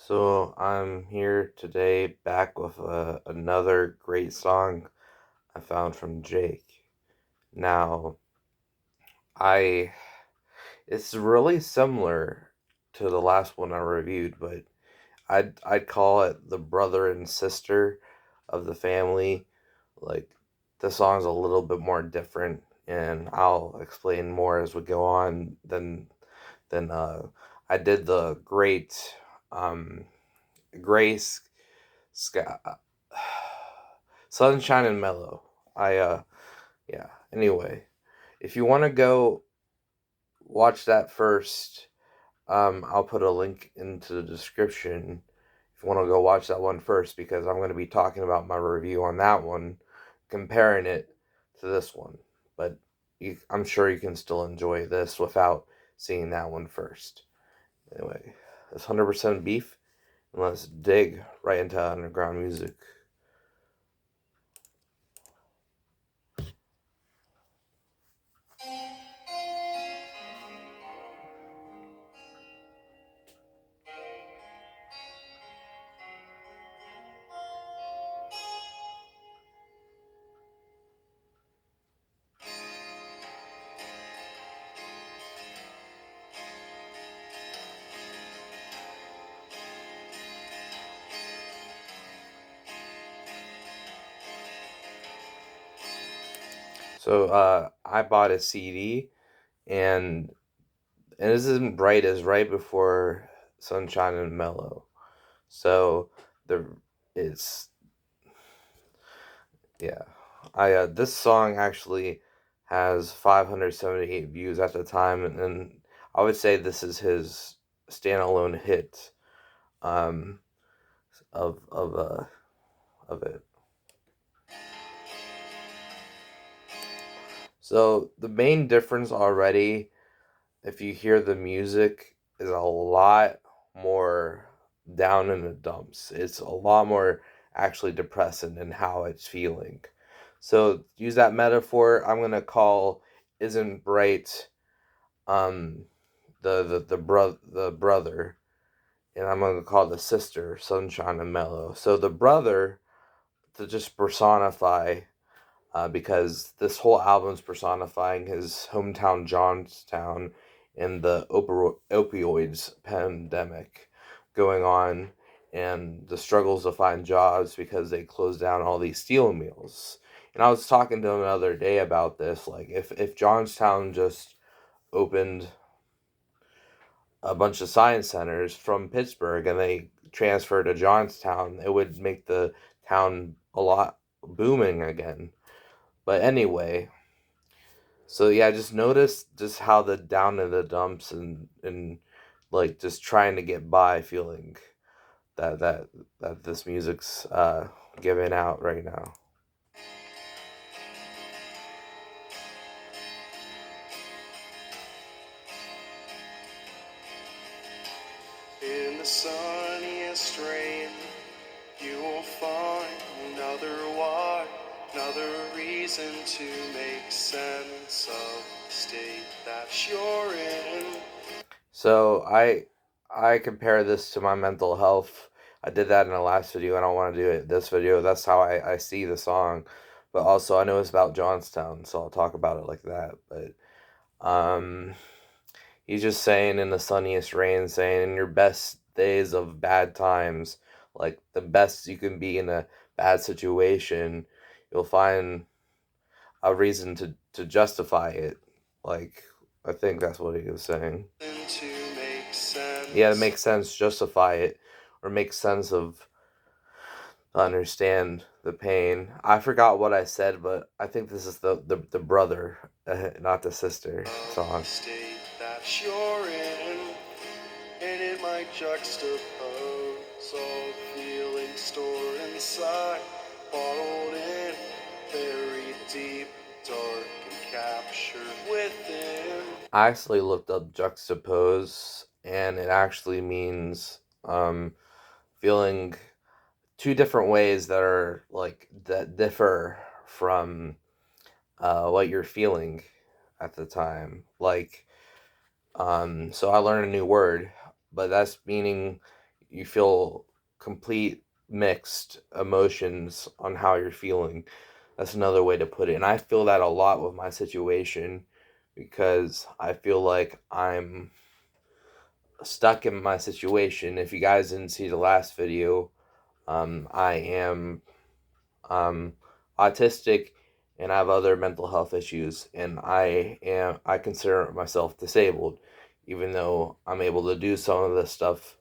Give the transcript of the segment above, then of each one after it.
So I'm here today back with another great song I found from Jake. Now, I it's really similar to the last one I reviewed, but I'd call it the brother and sister of the family. Like the song's a little bit more different, and I'll explain more as we go on. Than I did the great um Grace Sky, Sunshine and Mellow. Yeah. Anyway, if you want to go watch that first, I'll put a link into the description. If you want to go watch that one first, because I'm going to be talking about my review on that one, comparing it to this one. But I'm sure you can still enjoy this without seeing that one first. Anyway, it's 100% beef, and let's dig right into underground music. So I bought a CD, and this isn't bright as right before Sunshine and Mellow. So the it's yeah. I This song actually has 578 views at the time, and I would say this is his standalone hit um of of uh of it. So the main difference already, if you hear the music, is a lot more down in the dumps. It's a lot more actually depressing in how it's feeling. So use that metaphor. I'm gonna call "Isn't Bright" um the brother, and I'm gonna call the sister Sunshine and Mellow. So the brother, to just personify, because this whole album's personifying his hometown, Johnstown, and the opioids pandemic going on, and the struggles to find jobs because they closed down all these steel mills. And I was talking to him the other day about this. Like, if Johnstown just opened a bunch of science centers from Pittsburgh and they transferred to Johnstown, it would make the town a lot booming again. But anyway, so yeah, just notice just how the down in the dumps and like just trying to get by feeling that this music's giving out right now. In the sunniest rain, you will find another why, another reason to make sense of the state that you're in. So I compare this to my mental health. I did that in the last video. I don't want to do it in this video. That's how I see the song. But also I know it's about Johnstown, so I'll talk about it like that. But um he's just saying in the sunniest rain, saying in your best days of bad times, like the best you can be in a bad situation, you'll find a reason to justify it. Like, I think that's what he was saying. To make sense. Yeah, it makes sense. Justify it, or make sense of, understand the pain. I forgot what I said, but I think this is the brother, not the sister song. The state that you're in, and it might juxtapose all the feelings stored inside, bottled in, buried deep, dark, and captured within. I actually looked up juxtapose, and it actually means feeling two different ways that are like that differ from what you're feeling at the time. Like, so I learned a new word, but that's meaning you feel complete mixed emotions on how you're feeling. That's another way to put it. And I feel that a lot with my situation because I feel like I'm stuck in my situation. If you guys didn't see the last video, I am um, autistic and I have other mental health issues, and I consider myself disabled, even though I'm able to do some of the stuff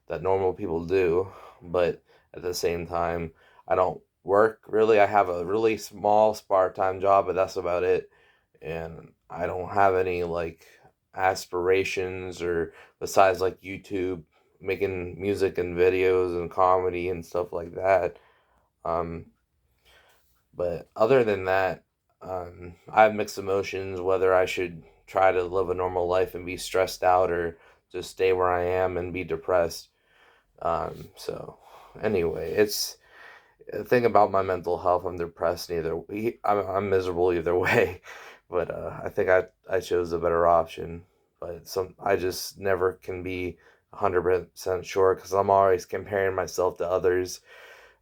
that normal people do, but at the same time, I don't work really. I have a really small part-time job, but that's about it, and I don't have any like aspirations or besides like YouTube making music and videos and comedy and stuff like that. Um, but other than that, I have mixed emotions whether I should try to live a normal life and be stressed out or just stay where I am and be depressed. So anyway, it's the thing about my mental health. I'm depressed. I'm miserable either way. But I think I chose a better option. But I just never can be 100% sure because I'm always comparing myself to others.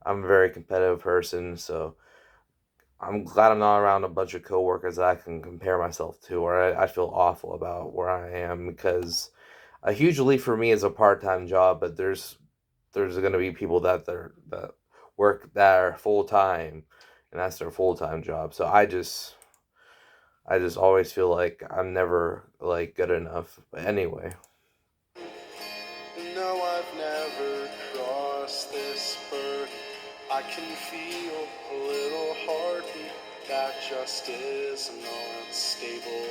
I'm a very competitive person, so I'm glad I'm not around a bunch of coworkers that I can compare myself to, or I feel awful about where I am because a huge leap for me is a part-time job, but there's going to be people that work that are full-time, and that's their full-time job. So I just always feel like I'm never like good enough. But anyway, No, I've never crossed this bird. I can feel a little heartbeat that just is not stable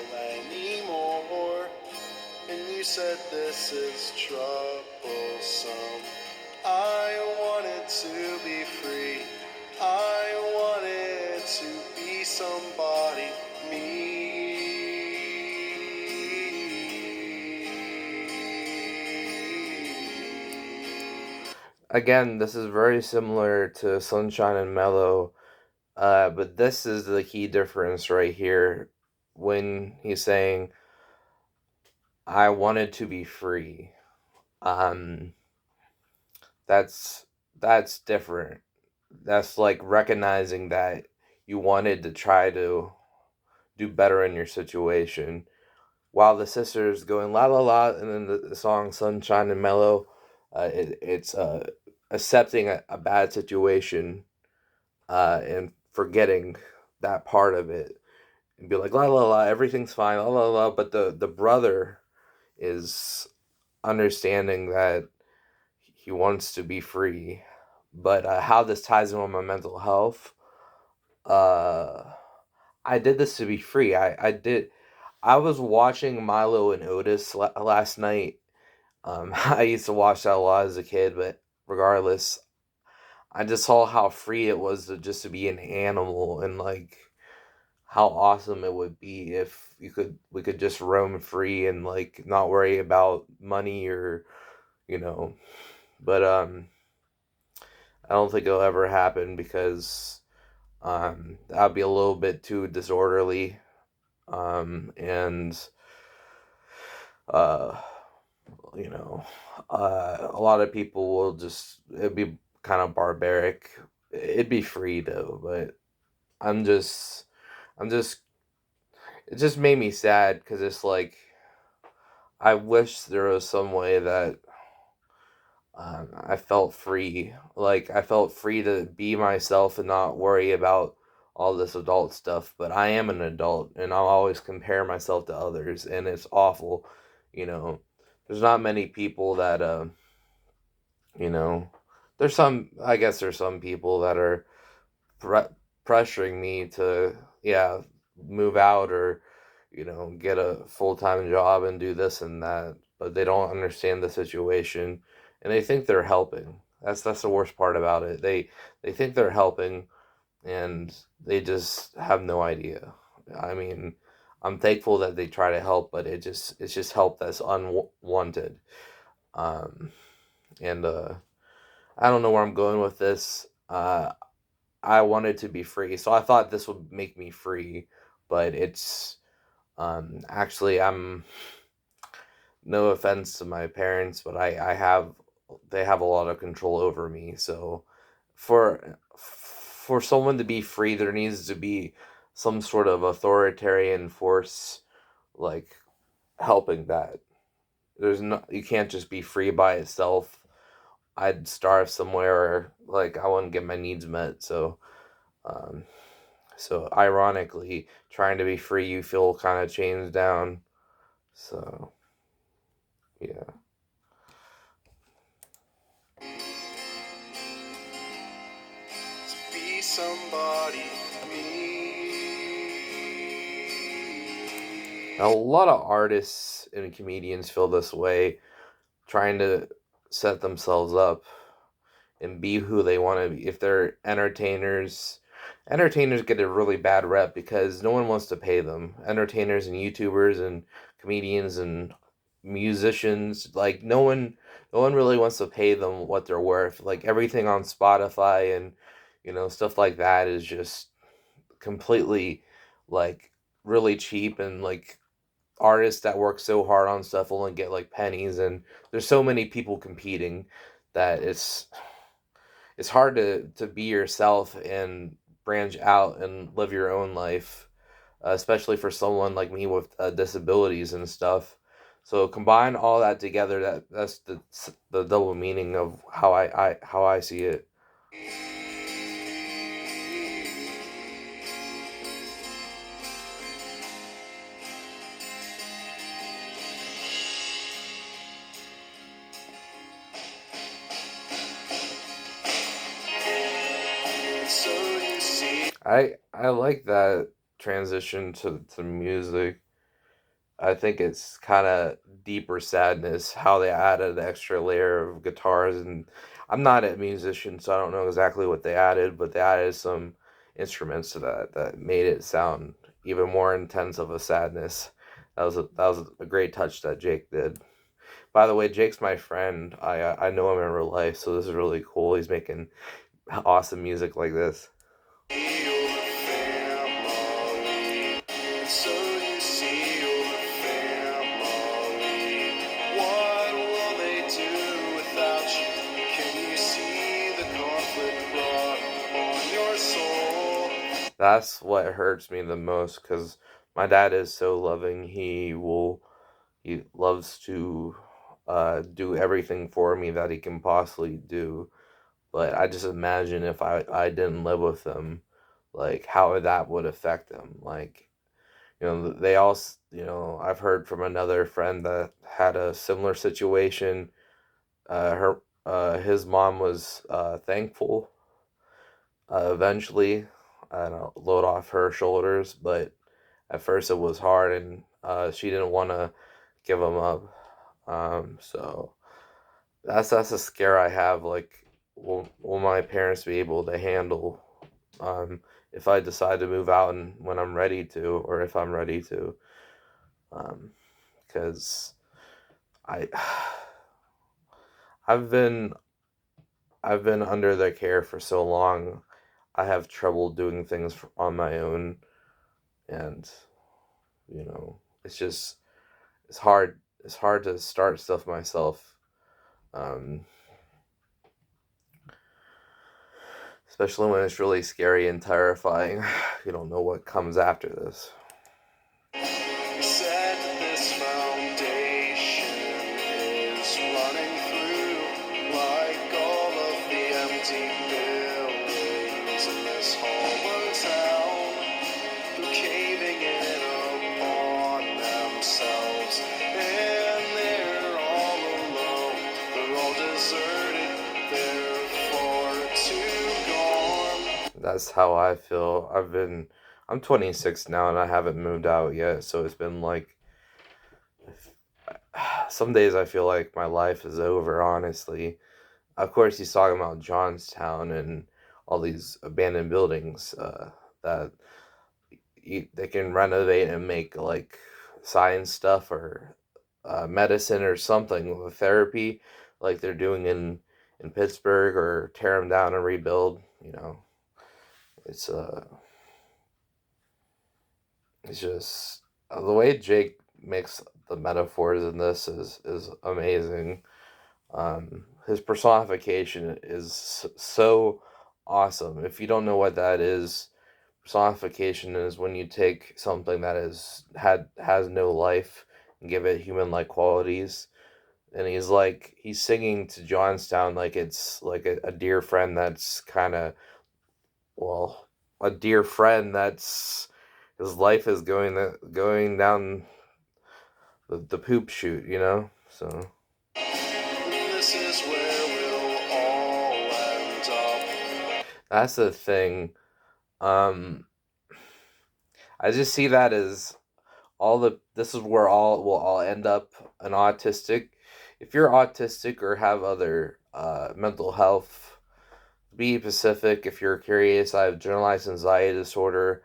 anymore. And you said this is troublesome. I wanted to be free. I wanted to be somebody, me. again, this is very similar to Sunshine and Mellow, but this is the key difference right here when he's saying I wanted to be free. Um, that's that's different. That's like recognizing that you wanted to try to do better in your situation. While the sisters going la la la, and then the song Sunshine and Mellow, it's accepting a bad situation and forgetting that part of it and be like la la la, everything's fine, la la la. But the brother is understanding that he wants to be free. But how this ties in with my mental health, uh, I did this to be free. I was watching Milo and Otis last night. I used to watch that a lot as a kid, but regardless, I just saw how free it was to be an animal and like how awesome it would be if we could just roam free and like not worry about money or you know. But I don't think it'll ever happen because that'd be a little bit too disorderly. And uh, you know, a lot of people will just it'd be kind of barbaric. It'd be free though, but I'm just I'm just it just made me sad because it's like I wish there was some way that I felt free. Like I felt free to be myself and not worry about all this adult stuff. But I am an adult, and I'll always compare myself to others, and it's awful. You know, there's not many people that you know, there's some. I guess there's some people that are pre- pressuring me to yeah move out or get a full-time job and do this and that, but they don't understand the situation and they think they're helping. That's the worst part about it. They think they're helping and they just have no idea. I mean, I'm thankful that they try to help, but it's just help that's unwanted. um and I don't know where I'm going with this. I wanted to be free, so I thought this would make me free, but it's actually I'm no offense to my parents, but I have they have a lot of control over me. So for someone to be free, there needs to be some sort of authoritarian force like helping that. There's no, you can't just be free by itself. I'd starve somewhere, or like I wouldn't get my needs met. Um, so ironically, trying to be free, you feel kind of chained down. So yeah. Be somebody A lot of artists and comedians feel this way, trying to set themselves up and be who they want to be. If they're entertainers, entertainers get a really bad rep because no one wants to pay them. Entertainers and YouTubers and comedians and musicians, like no one really wants to pay them what they're worth. Like everything on Spotify and stuff like that is just completely like really cheap, and like artists that work so hard on stuff only get like pennies, and there's so many people competing that it's hard to be yourself and branch out and live your own life, especially for someone like me with disabilities and stuff. So combine all that together, that's the double meaning of how I see it. so you see. I like that transition to music. I think it's kind of deeper sadness how they added the extra layer of guitars, and I'm not a musician, so I don't know exactly what they added, but they added some instruments to that made it sound even more intense of a sadness. That was a great touch that Jake did. By the way, Jake's my friend. I know him in real life, so this is really cool. He's making awesome music like this. So you see your family. What will they do without you? Can you see the conflict brought on your soul? That's what hurts me the most because my dad is so loving. He loves to do everything for me that he can possibly do. But I just imagine if I didn't live with him, like how that would affect him. Like, they all, I've heard from another friend that had a similar situation. His mom was thankful eventually, load off her shoulders, but at first it was hard, and she didn't want to give him up. So that's a scare I have. Like, will my parents be able to handle um, if I decide to move out and when I'm ready to, or if I'm ready to? Because I I've been I've been under their care for so long. I have trouble doing things on my own, and it's just it's hard to start stuff myself, um, especially when it's really scary and terrifying. You don't know what comes after this. Said that this foundation is running through like all of the empty buildings in this hollow town. They're caving in upon themselves, and they're all alone. They're all deserted. They're far too gone. That's how I feel. I'm 26 now and I haven't moved out yet, so it's been like some days I feel like my life is over, honestly. Of course, he's talking about Johnstown and all these abandoned buildings that they can renovate and make like science stuff or medicine or something with therapy, like they're doing in Pittsburgh, or tear them down and rebuild. It's it's just the way Jake makes the metaphors in this is amazing. his personification is so awesome. If you don't know what that is, personification is when you take something that has no life and give it human like qualities. And he's singing to Johnstown like it's like a dear friend that's kind of, well, a dear friend that's his life is going down the poop chute, you know. So This is where we'll all end up. that's the thing. Um, I just see that as this is where all will all end up an autistic. If you're autistic or have other mental health, be Pacific. If you're curious, I have generalized anxiety disorder,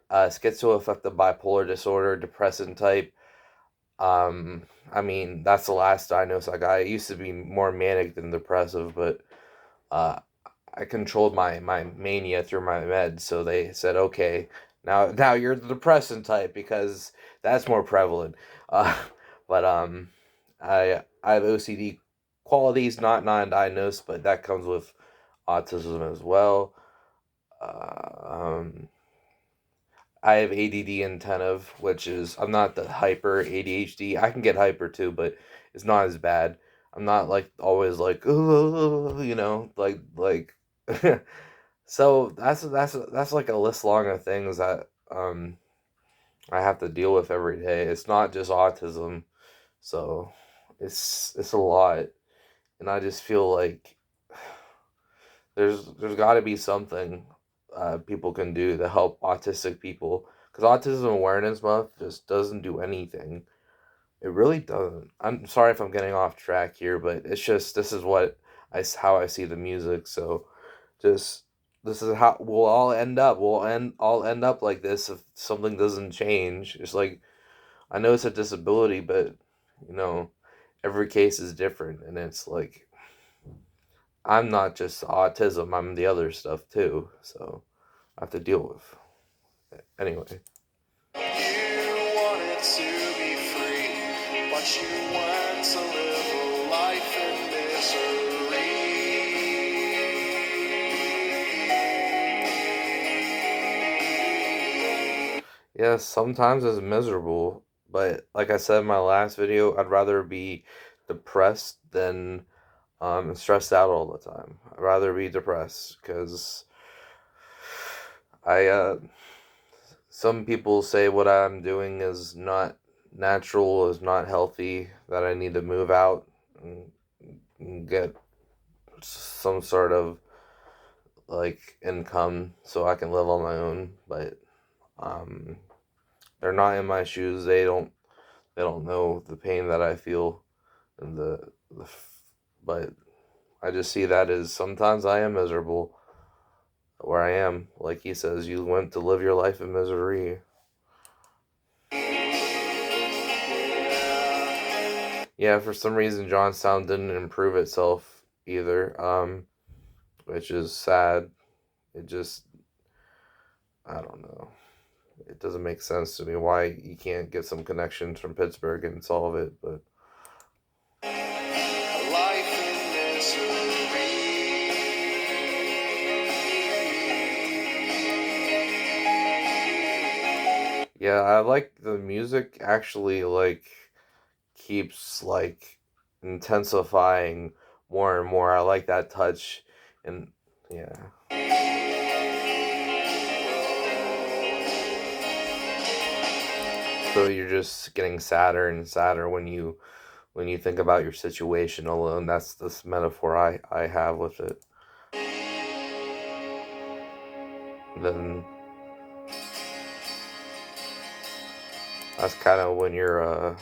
schizoaffective bipolar disorder, depressant type. I mean, that's the last diagnosis I got. It used to be more manic than depressive, but uh, I controlled my mania through my meds, so they said, okay, now you're the depressant type because that's more prevalent. Uh, but I have OCD qualities, not non-diagnosed, but that comes with autism as well. Um, I have ADD inattentive, which is I'm not the hyper ADHD. I can get hyper too, but it's not as bad. I'm not like always like you know like so that's like a list long of things that I have to deal with every day. It's not just autism, so it's a lot, and I just feel like there's got to be something people can do to help autistic people because Autism Awareness Month just doesn't do anything. It really doesn't. I'm sorry if I'm getting off track here, but it's just this is what how I see the music. So just this is how we'll all end up. All end up like this if something doesn't change. It's like I know it's a disability, but you know every case is different, and it's like I'm not just autism. I'm the other stuff too. So I have to deal with. Anyway, You wanted to be free, but you went to live a life in misery. yes, sometimes it's miserable, but like I said in my last video, I'd rather be depressed than stressed out all the time. I'd rather be depressed because I some people say what I'm doing is not natural, is not healthy, that I need to move out and get some sort of like income so I can live on my own, but um they're not in my shoes. They don't know the pain that I feel and but I just see that as sometimes I am miserable where I am. Like he says, you went to live your life in misery. Yeah, for some reason Johnstown didn't improve itself either, which is sad. It just I don't know. It doesn't make sense to me why you can't get some connections from Pittsburgh and solve it, but Life in misery. yeah, I like the music actually like keeps like intensifying more and more. I like that touch and yeah. So you're just getting sadder and sadder when you think about your situation alone. That's this metaphor I have with it. Then that's kind of when you're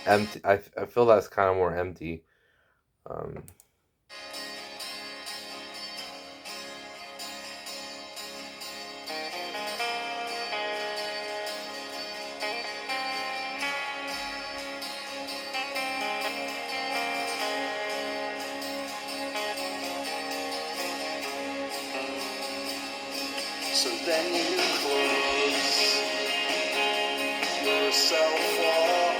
empty. I feel that's kind of more empty. Um, So then you close your yourself off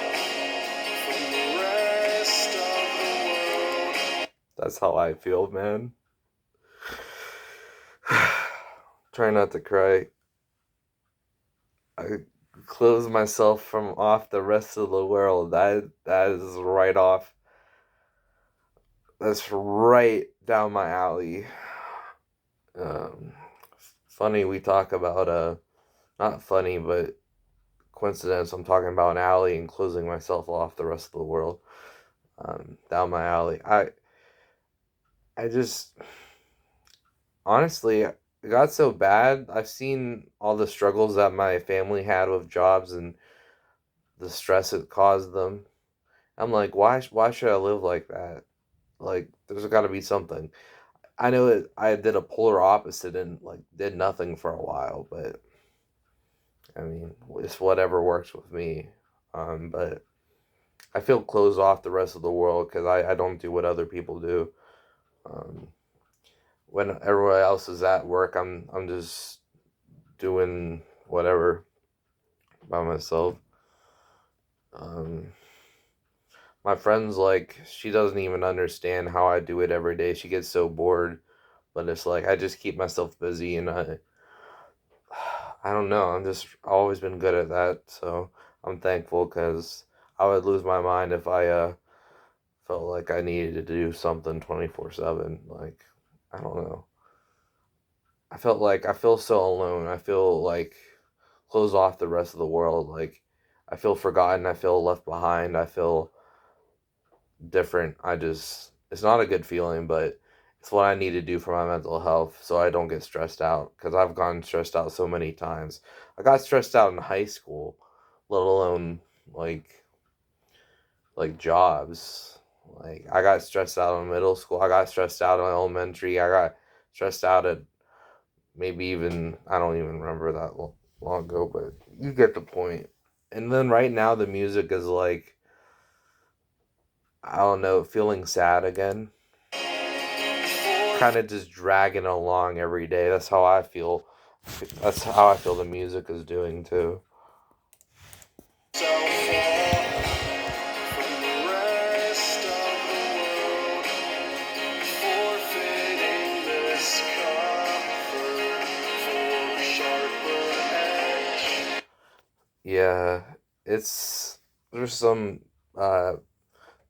from the rest of the world. That's how I feel, man. Try not to cry. I close myself from off the rest of the world. That is right off. That's right down my alley. Um, Funny we talk about not funny, but coincidence. I'm talking about an alley and closing myself off the rest of the world. Down my alley. I just honestly, it got so bad. I've seen all the struggles that my family had with jobs and the stress it caused them. I'm like, why should I live like that? Like, there's got to be something. I know it, I did a polar opposite and like did nothing for a while, but I mean, it's whatever works with me. But I feel closed off the rest of the world because I don't do what other people do. Um, when everyone else is at work, I'm just doing whatever by myself. Um, my friend's like, she doesn't even understand how I do it every day. She gets so bored, but it's like I just keep myself busy, and I don't know. I'm just always been good at that, so I'm thankful because I would lose my mind if I felt like I needed to do something 24/7. Like, I don't know. I felt like I feel so alone. I feel like closed off the rest of the world. Like, I feel forgotten. I feel left behind. I feel different. It's not a good feeling, but it's what I need to do for my mental health so I don't get stressed out because I've gotten stressed out so many times. I got stressed out in high school, let alone like jobs. Like, I got stressed out in middle school. I got stressed out in elementary. I got stressed out at maybe even I don't even remember that long ago, but you get the point. And then right now the music is like, I don't know, feeling sad again. Kind of just dragging along every day. That's how I feel. That's how I feel the music is doing too. Yeah, it's there's some uh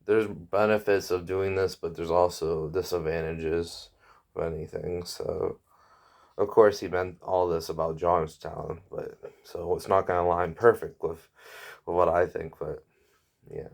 there's benefits of doing this, but there's also disadvantages of anything. So of course he meant all this about Johnstown, but so it's not gonna align perfect with what I think, but yeah.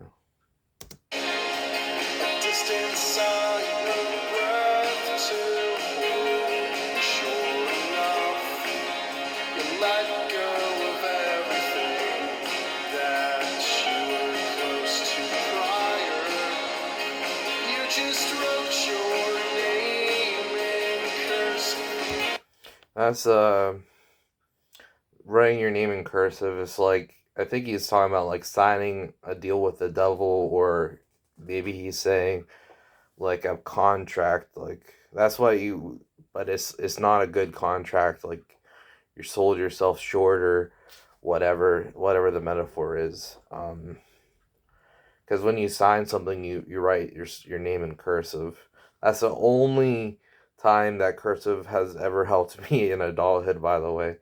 That's writing your name in cursive is like, I think he's talking about like signing a deal with the devil, or maybe he's saying like a contract, like that's what you, but it's not a good contract, like you sold yourself short or whatever the metaphor is. Because when you sign something, you write your name in cursive. That's the only time that cursive has ever helped me in adulthood, by the way.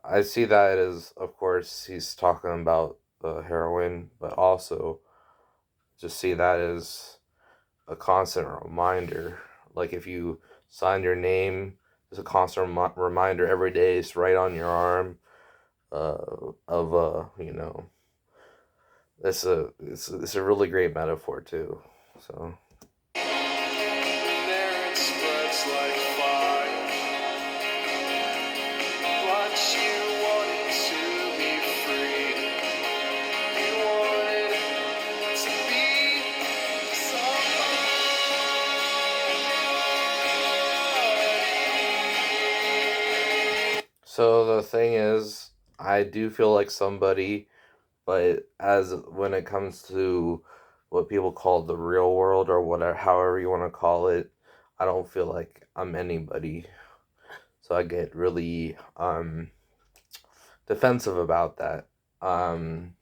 I see that as, of course, he's talking about the heroin, but also just see that as a constant reminder. Like if you sign your name, it's a constant reminder every day. It's right on your arm. Of it's a really great metaphor too. So. There it spreads like fire. But you wanted to be free. You wanted to be somebody. So the thing is, I do feel like somebody, but as when it comes to what people call the real world or whatever, however you want to call it. I don't feel like I'm anybody, so I get really defensive about that. Um,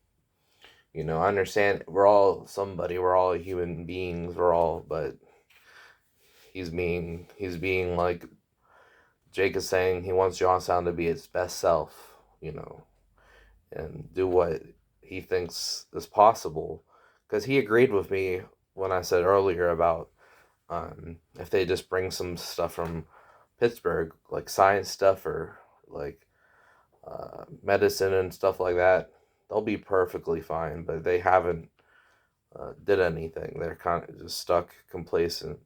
I understand we're all somebody, we're all human beings, we're all, but he's being like Jake is saying he wants Johnstown to be its best self, and do what he thinks is possible. Because he agreed with me when I said earlier about if they just bring some stuff from Pittsburgh, like science stuff or like medicine and stuff like that, they'll be perfectly fine. But they haven't did anything. They're kind of just stuck, complacent.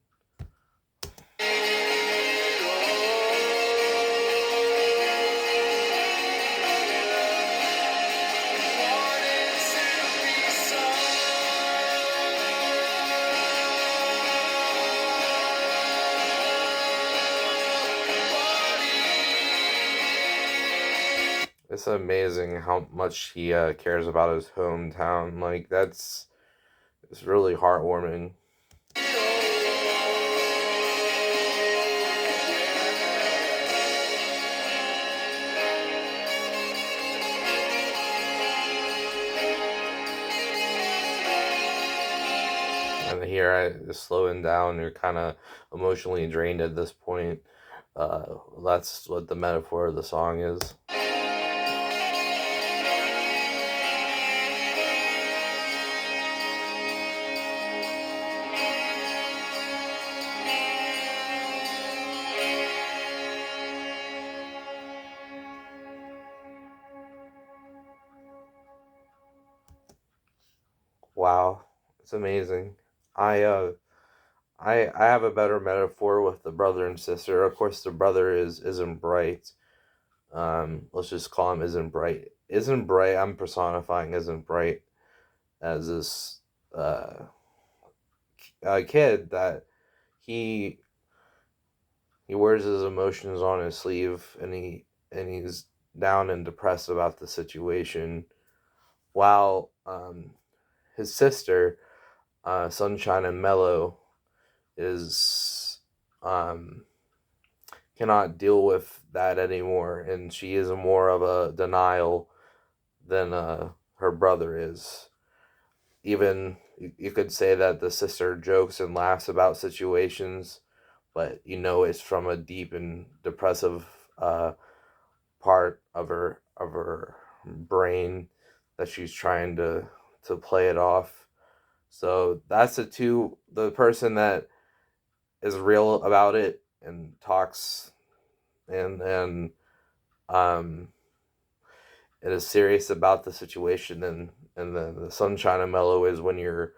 It's amazing how much he cares about his hometown. Like it's really heartwarming. And here I is slowing down. You're kind of emotionally drained at this point. That's what the metaphor of the song is. Wow, it's amazing. I uh I have a better metaphor with the brother and sister. Of course, the brother isn't bright. Let's just call him isn't bright. Isn't bright. I'm personifying isn't bright as this uh kid that he he wears his emotions on his sleeve, and he's down and depressed about the situation, while his sister, Sunshine and Mellow, is um cannot deal with that anymore, and she is more of a denial than her brother is. Even you could say that the sister jokes and laughs about situations, but it's from a deep and depressive part of her brain that she's trying to play it off. So that's the person that is real about it and talks and um and is serious about the situation, and the Sunshine and Mellow is when you're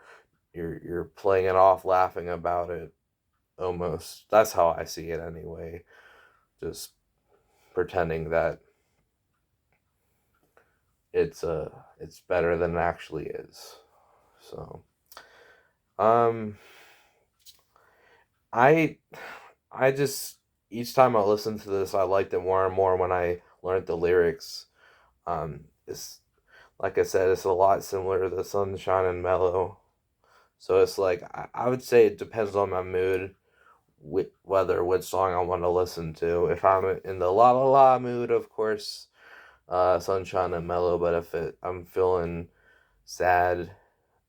playing it off, laughing about it. Almost, that's how I see it anyway, just pretending that it's better than it actually is. So um I I just each time I listen to this, I liked it more and more when I learned the lyrics. It's like I said, it's a lot similar to the Sunshine and Mellow. So it's like I would say it depends on my mood, whether which song I want to listen to. If I'm in the la la la mood, of course, Sunshine and Mellow. But if I'm feeling sad,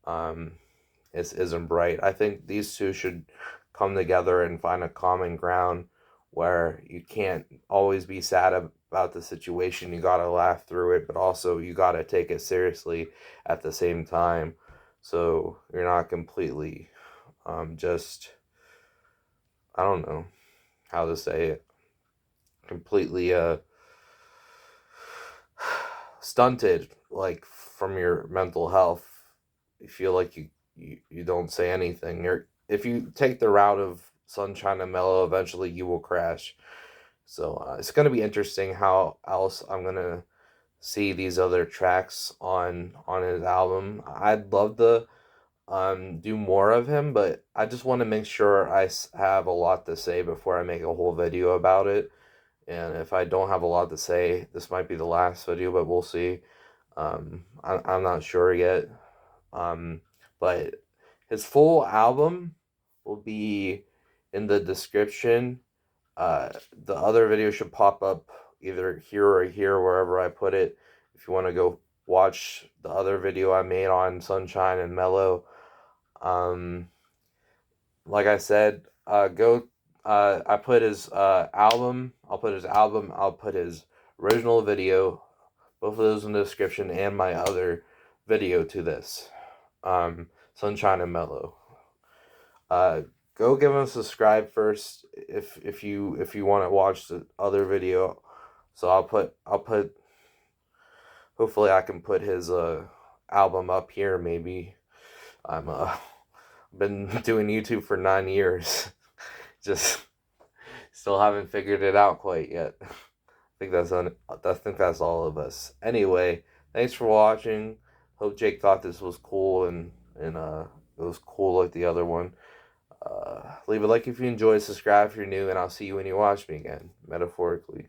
um, it isn't bright. I think these two should come together and find a common ground where you can't always be sad about the situation. You gotta laugh through it, but also you gotta take it seriously at the same time. So you're not completely just, I don't know how to say it, completely stunted, like from your mental health. You feel like you don't say anything. If you take the route of Sunshine and Mellow, eventually you will crash. So it's gonna be interesting how else I'm gonna see these other tracks on his album. I'd love to do more of him, but I just want to make sure I have a lot to say before I make a whole video about it. And if I don't have a lot to say, this might be the last video, but we'll see. I'm not sure yet. Um, but His full album will be in the description. The other video should pop up either here or here, wherever I put it. If you want to go watch the other video I made on Sunshine and Mellow. Um, like I said, go. I put his album. I'll put his album. I'll put his original video. Both of those in the description, and my other video to this. Sunshine and Mellow. Uh, Go give him a subscribe first if you want to watch the other video. So I'll put hopefully I can put his album up here maybe. I'm been doing YouTube for 9 years. Just still haven't figured it out quite yet. I think that's all of us. Anyway, thanks for watching. Hope Jake thought this was cool and it was cool like the other one. Leave a like if you enjoyed, subscribe if you're new, and I'll see you when you watch me again, metaphorically.